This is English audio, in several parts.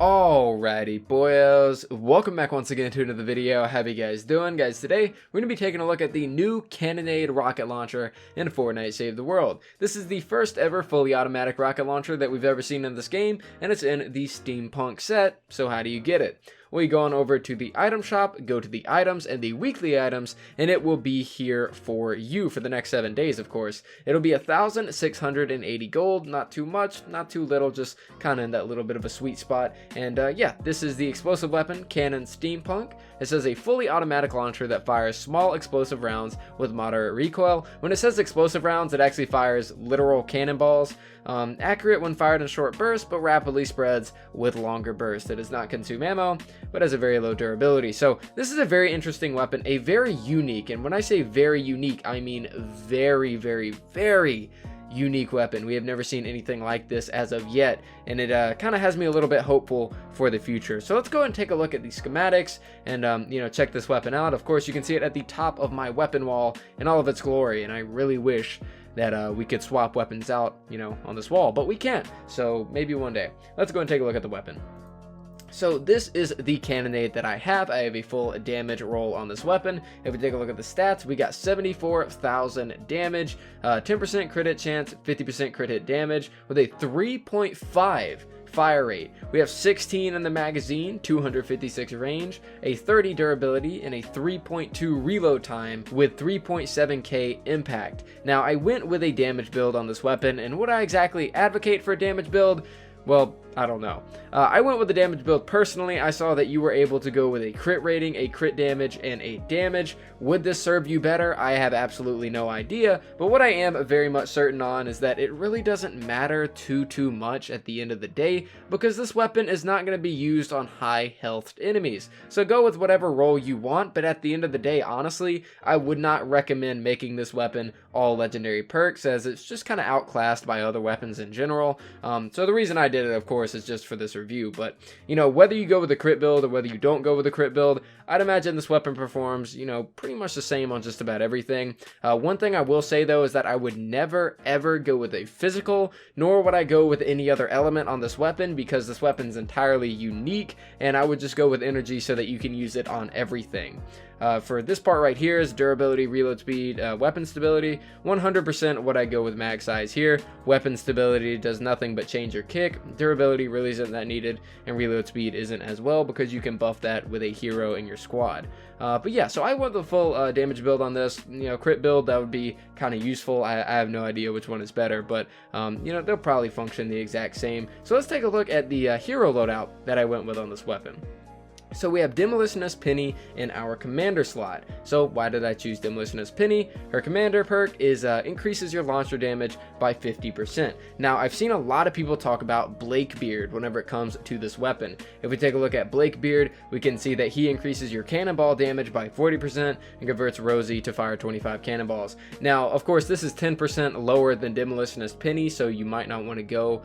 Alrighty boyos, welcome back once again to another video. How you guys doing? Guys, today we're going to be taking a look at the new Cannonade rocket launcher in Fortnite Save the World. This is the first ever fully automatic rocket launcher that we've ever seen in this game, and it's in the steampunk set. So how do you get it? Well, you go on over to the item shop, go to the items and the weekly items, and it will be here for you for the next 7 days, of course. It'll be 1,680 gold, not too much, not too little, just kind of in that little bit of a sweet spot. And yeah, this is the explosive weapon, Cannon Steampunk. It says a fully automatic launcher that fires small explosive rounds with moderate recoil. When it says explosive rounds, it actually fires literal cannonballs. Accurate when fired in short bursts, but rapidly spreads with longer bursts. It does not consume ammo, but has a very low durability. So this is a very interesting weapon, a very unique, and when I say very unique, I mean very, very, very unique weapon. We have never seen anything like this as of yet, and it kind of has me a little bit hopeful for the future. So let's go and take a look at the schematics and you know, check this weapon out. Of course, you can see it at the top of my weapon wall in all of its glory, and I really wish that we could swap weapons out, you know, on this wall, but we can't. So maybe one day. Let's go and take a look at the weapon. So this is the Cannonade that I have. I have a full damage roll on this weapon. If we take a look at the stats, we got 74,000 damage, 10% crit hit chance, 50% crit hit damage with a 3.5 fire rate. We have 16 in the magazine, 256 range, a 30 durability, and a 3.2 reload time with 3.7k impact. Now I went with a damage build on this weapon, and would I exactly advocate for a damage build? Well, I don't know. I went with the damage build personally. I saw that you were able to go with a crit rating, a crit damage, and a damage. Would this serve you better? I have absolutely no idea, but what I am very much certain on is that it really doesn't matter too much at the end of the day, because this weapon is not going to be used on high health enemies. So go with whatever role you want, but at the end of the day, honestly, I would not recommend making this weapon all legendary perks, as it's just kind of outclassed by other weapons in general. So the reason I did it, of course, is just for this review, but you know, whether you go with a crit build or whether you don't go with a crit build, I'd imagine this weapon performs, you know, pretty much the same on just about everything. One thing I will say though is that I would never ever go with a physical, nor would I go with any other element on this weapon, because this weapon's entirely unique, and I would just go with energy so that you can use it on everything. For this part right here is durability, reload speed, weapon stability. 100% would I go with mag size here. Weapon stability does nothing but change your kick. Durability really isn't that needed, and reload speed isn't as well, because you can buff that with a hero in your squad. But yeah, so I want the full damage build on this. You know, crit build, that would be kind of useful. I have no idea which one is better, but you know, they'll probably function the exact same. So let's take a look at the hero loadout that I went with on this weapon. So we have Demolitionist Penny in our commander slot. So why did I choose Demolitionist Penny? Her commander perk is increases your launcher damage by 50%. Now I've seen a lot of people talk about Blakebeard whenever it comes to this weapon. If we take a look at Blakebeard, we can see that he increases your cannonball damage by 40% and converts Rosie to fire 25 cannonballs. Now of course this is 10% lower than Demolitionist Penny, so you might not want to go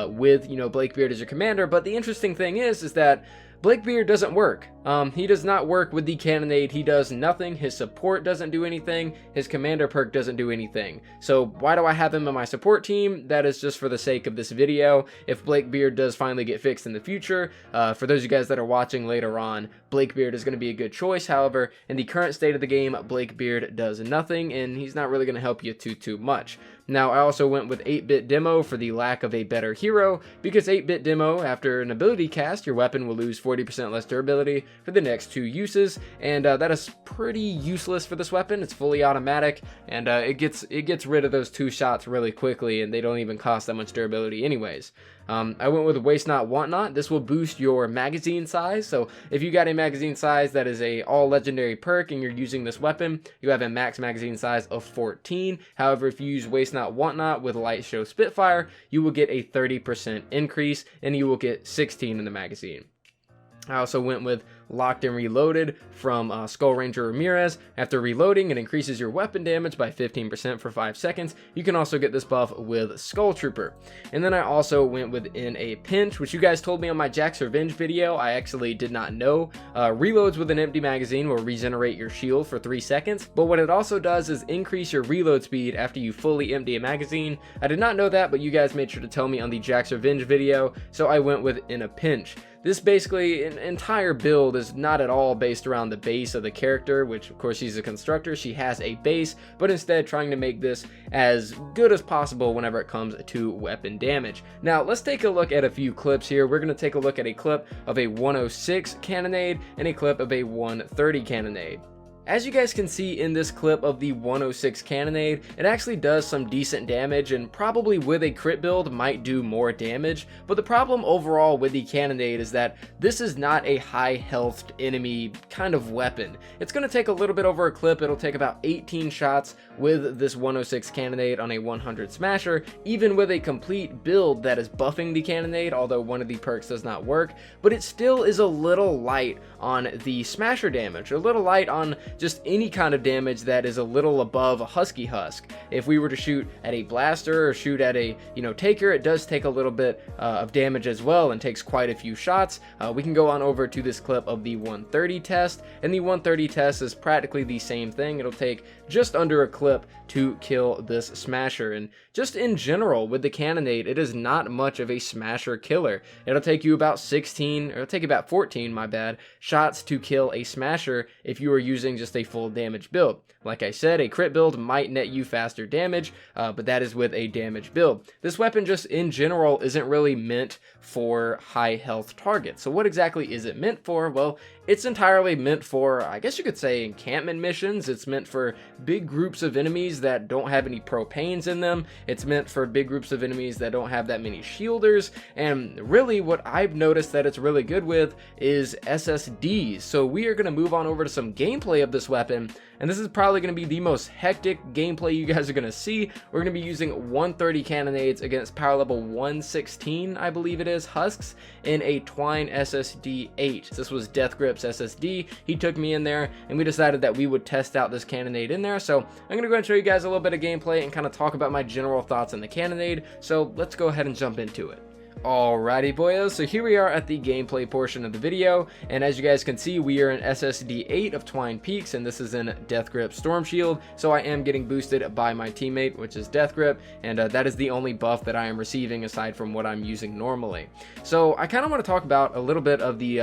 with, you know, Blakebeard as your commander, but the interesting thing is that Blakebeard doesn't work. He does not work with the Cannonade. He does nothing. His support doesn't do anything. His commander perk doesn't do anything. So why do I have him in my support team? That is just for the sake of this video. If Blakebeard does finally get fixed in the future, for those of you guys that are watching later on, Blakebeard is going to be a good choice. However, in the current state of the game, Blakebeard does nothing, and he's not really going to help you too much. Now, I also went with 8-bit Demo for the lack of a better hero, because 8-bit Demo, after an ability cast, your weapon will lose 40% less durability for the next 2 uses, and that is pretty useless for this weapon. It's fully automatic, and it gets rid of those 2 shots really quickly, and they don't even cost that much durability anyways. I went with Waste Not, Want Not. This will boost your magazine size. So if you got a magazine size that is a all legendary perk and you're using this weapon, you have a max magazine size of 14. However, if you use Waste Not, Want Not with Light Show Spitfire, you will get a 30% increase, and you will get 16 in the magazine. I also went with Locked and Reloaded from Skull Ranger Ramirez. After reloading, it increases your weapon damage by 15% for 5 seconds. You can also get this buff with Skull Trooper. And then I also went with In a Pinch, which you guys told me on my Jack's Revenge video. I actually did not know. Reloads with an empty magazine will regenerate your shield for 3 seconds, but what it also does is increase your reload speed after you fully empty a magazine. I did not know that, but you guys made sure to tell me on the Jack's Revenge video, so I went with In a Pinch. This basically, an entire build is not at all based around the base of the character, which of course she's a constructor, she has a base, but instead trying to make this as good as possible whenever it comes to weapon damage. Now let's take a look at a few clips here. We're going to take a look at a clip of a 106 Cannonade and a clip of a 130 Cannonade. As you guys can see in this clip of the 106 Cannonade, it actually does some decent damage and probably with a crit build might do more damage, but the problem overall with the Cannonade is that this is not a high health enemy kind of weapon. It's going to take a little bit over a clip. It'll take about 18 shots with this 106 Cannonade on a 100 smasher, even with a complete build that is buffing the Cannonade, although one of the perks does not work, but it still is a little light on the smasher damage, a little light on just any kind of damage that is a little above a Husky Husk. If we were to shoot at a blaster or shoot at a taker, it does take a little bit of damage as well and takes quite a few shots. We can go on over to this clip of the 130 test, and the 130 test is practically the same thing. It'll take just under a clip to kill this smasher, and just in general with the Cannonade, it is not much of a smasher killer. It'll take you about 16, or it'll take about 14, my bad, shots to kill a smasher if you are using just a full damage build. Like I said, a crit build might net you faster damage, but that is with a damage build. This weapon just in general isn't really meant for high health targets. So what exactly is it meant for? Well, it's entirely meant for, I guess you could say, encampment missions. It's meant for big groups of enemies that don't have any propanes in them. It's meant for big groups of enemies that don't have that many shielders. And really what I've noticed that it's really good with is SSDs. So we are going to move on over to some gameplay of this weapon. And this is probably going to be the most hectic gameplay you guys are going to see. We're going to be using 130 Cannonades against power level 116, I believe it is, Husks, in a Twine SSD 8. This was Death Grip's SSD. He took me in there, and we decided that we would test out this Cannonade in there. So I'm going to go and show you guys a little bit of gameplay and kind of talk about my general thoughts on the Cannonade. So let's go ahead and jump into it. Alrighty boyos, so here we are at the gameplay portion of the video, and as you guys can see, we are in SSD 8 of Twine Peaks, and this is in Death Grip Storm Shield, so I am getting boosted by my teammate, which is Death Grip, and that is the only buff that I am receiving aside from what I'm using normally. So I kind of want to talk about a little bit of the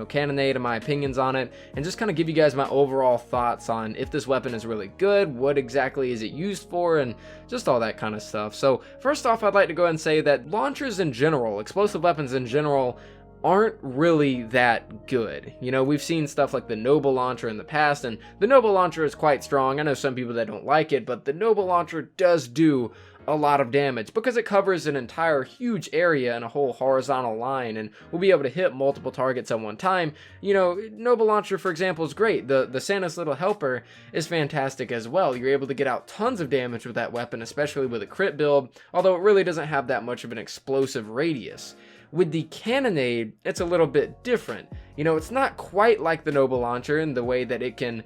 Cannonade and my opinions on it, and just kind of give you guys my overall thoughts on if this weapon is really good, what exactly is it used for, and just all that kind of stuff. So first off, I'd like to go ahead and say that launchers in general, explosive weapons in general, aren't really that good. You know, we've seen stuff like the Noble Launcher in the past, and the Noble Launcher is quite strong. I know some people that don't like it, but the Noble Launcher does do a lot of damage because it covers an entire huge area in a whole horizontal line, and we'll be able to hit multiple targets at one time. You know, Noble Launcher, for example, is great. The Santa's Little Helper is fantastic as well. You're able to get out tons of damage with that weapon, especially with a crit build, although it really doesn't have that much of an explosive radius. With the Cannonade, it's a little bit different. You know, it's not quite like the Noble Launcher in the way that it can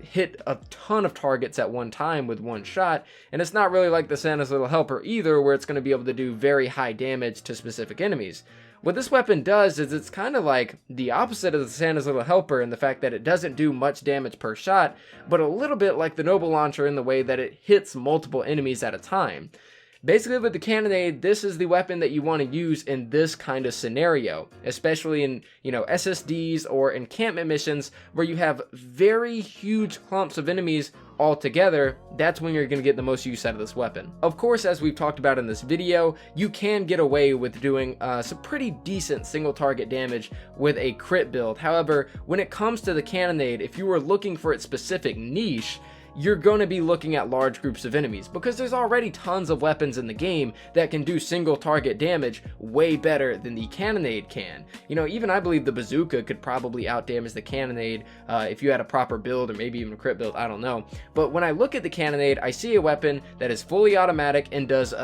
hit a ton of targets at one time with one shot, and it's not really like the Santa's Little Helper either, where it's going to be able to do very high damage to specific enemies. What this weapon does is it's kind of like the opposite of the Santa's Little Helper in the fact that it doesn't do much damage per shot, but a little bit like the Noble Launcher in the way that it hits multiple enemies at a time. Basically, with the Cannonade, this is the weapon that you want to use in this kind of scenario, especially in, SSDs or encampment missions where you have very huge clumps of enemies all together. That's when you're going to get the most use out of this weapon. Of course, as we've talked about in this video, you can get away with doing some pretty decent single target damage with a crit build. However, when it comes to the Cannonade, if you were looking for its specific niche, you're going to be looking at large groups of enemies, because there's already tons of weapons in the game that can do single target damage way better than the Cannonade can. You know, even I believe the bazooka could probably outdamage the Cannonade if you had a proper build, or maybe even a crit build, I don't know. But when I look at the Cannonade, I see a weapon that is fully automatic and does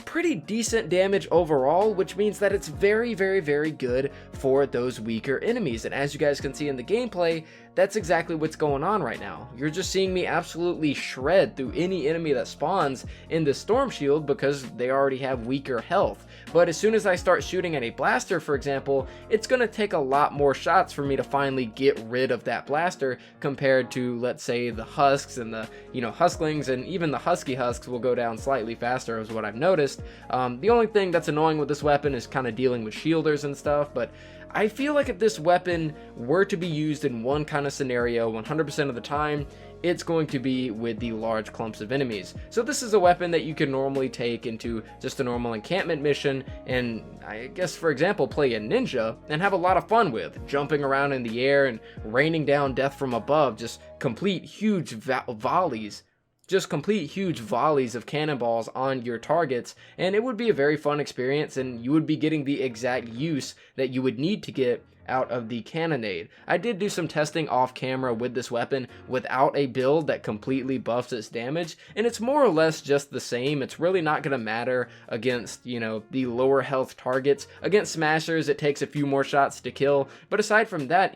pretty decent damage overall, which means that it's very, very, very good for those weaker enemies. And as you guys can see in the gameplay, that's exactly what's going on right now. You're just seeing me absolutely shred through any enemy that spawns in the storm shield because they already have weaker health. But as soon as I start shooting at a blaster, for example, it's going to take a lot more shots for me to finally get rid of that blaster compared to, let's say, the husks and the, husklings, and even the husky husks will go down slightly faster, is what I've noticed. The only thing that's annoying with this weapon is kind of dealing with shielders and stuff, but I feel like if this weapon were to be used in one kind of scenario 100% of the time, it's going to be with the large clumps of enemies. So this is a weapon that you can normally take into just a normal encampment mission and, I guess, for example, play a ninja and have a lot of fun with, jumping around in the air and raining down death from above, just complete huge volleys. Just complete huge volleys of cannonballs on your targets, and it would be a very fun experience, and you would be getting the exact use that you would need to get out of the Cannonade. I did do some testing off camera with this weapon without a build that completely buffs its damage, and it's more or less just the same. It's really not going to matter against, the lower health targets. Against smashers, it takes a few more shots to kill, but aside from that,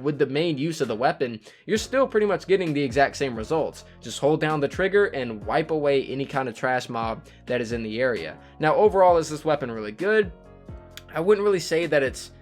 with the main use of the weapon, you're still pretty much getting the exact same results. Just hold down the trigger and wipe away any kind of trash mob that is in the area. Now, overall, is this weapon really good? I wouldn't really say that it's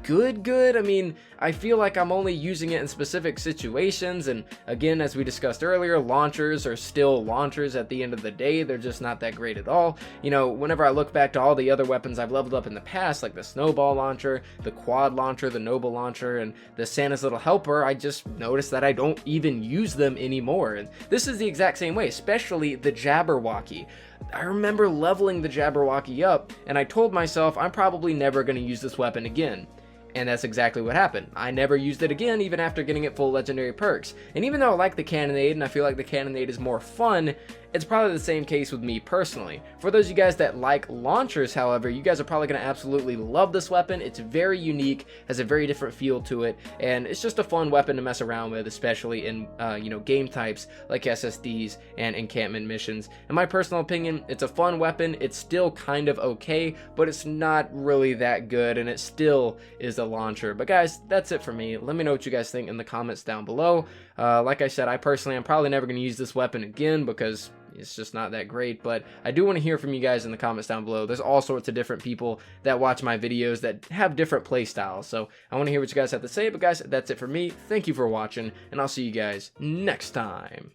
good. I mean, I feel like I'm only using it in specific situations, and again, as we discussed earlier, launchers are still launchers at the end of the day. They're just not that great at all. Whenever I look back to all the other weapons I've leveled up in the past, like the snowball launcher, the quad launcher, the noble launcher, and the Santa's little helper, I just noticed that I don't even use them anymore. And this is the exact same way, especially the Jabberwocky. I remember leveling the Jabberwocky up, and I told myself I'm probably never going to use this weapon again. And that's exactly what happened. I never used it again, even after getting it full legendary perks. And even though I like the Cannonade, and I feel like the Cannonade is more fun, it's probably the same case with me personally. For those of you guys that like launchers, however, you guys are probably going to absolutely love this weapon. It's very unique, has a very different feel to it, and it's just a fun weapon to mess around with, especially in, game types like SSDs and encampment missions. In my personal opinion, it's a fun weapon. It's still kind of okay, but it's not really that good, and it still is a launcher. But guys, that's it for me. Let me know what you guys think in the comments down below. Like I said, I personally am probably never going to use this weapon again because it's just not that great, but I do want to hear from you guys in the comments down below. There's all sorts of different people that watch my videos that have different play styles, so I want to hear what you guys have to say. But guys, that's it for me. Thank you for watching, and I'll see you guys next time.